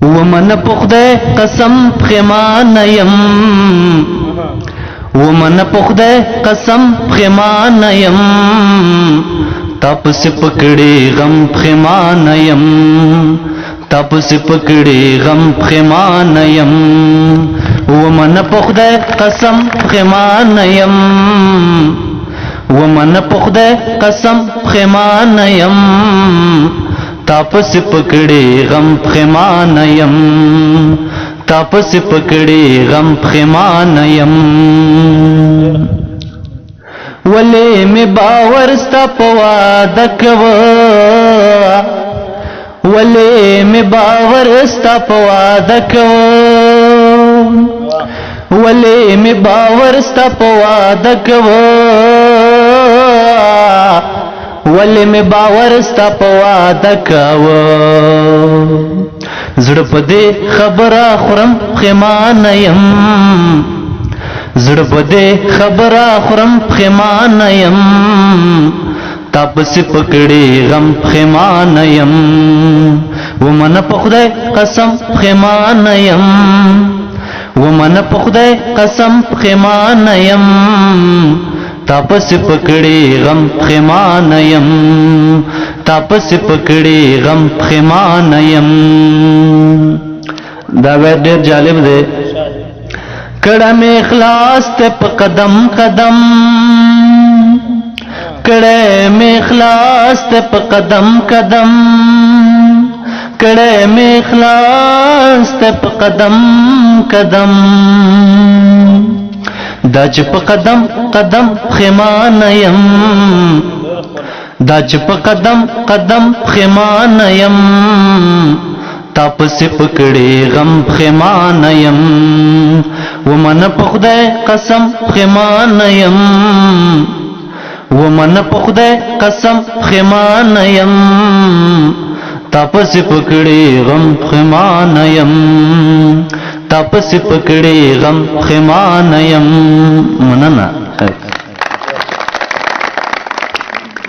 ومن پخده قسم پخمانیم ومن پخده قسم پخمانیم تپ سے پکڑے غم پخمانیم تپ سے پکڑے غم پخمانیم ومن پخده قسم پخمانیم ومن پخده قسم پخمانیم تاپس پکڑے غم پخمانیم تاپس پکڑے غم پخمانیم ولے میں باور ستا پوادہ کوا ولے میں باور ستا پوادہ کوا ولے میں باور ستا پوادہ کوا ولې مې باور ستا په واده کوه زړه په دې خبره خورم پښیمانه یم زړه په دې خبره خورم پښیمانه یم تا پسې پکړې غم پښیمانه یم ومنه په خدای قسم پښیمانه یم ومنه په خدای قسم پښیمانه یم تاپس پکڑے غم پخمانیم تاپس پکڑے غم پخمانیم دا بیت ډیر جالب دی کڑا میں اخلاص تے پا قدم قدم کڑے میں اخلاص تے پا قدم قدم کڑے میں اخلاص تے پا قدم قدم دا چې په قدم قدم پخمانیم دا چې په قدم قدم پخمانیم تا پسې پکړې غم پخمانیم ومنه په خدای قسم پخمانیم ومنه په خدای قسم پخمانیم تا پسې پکړې غم پخمانیم تاپس پکڑے غم پخمانیم مننا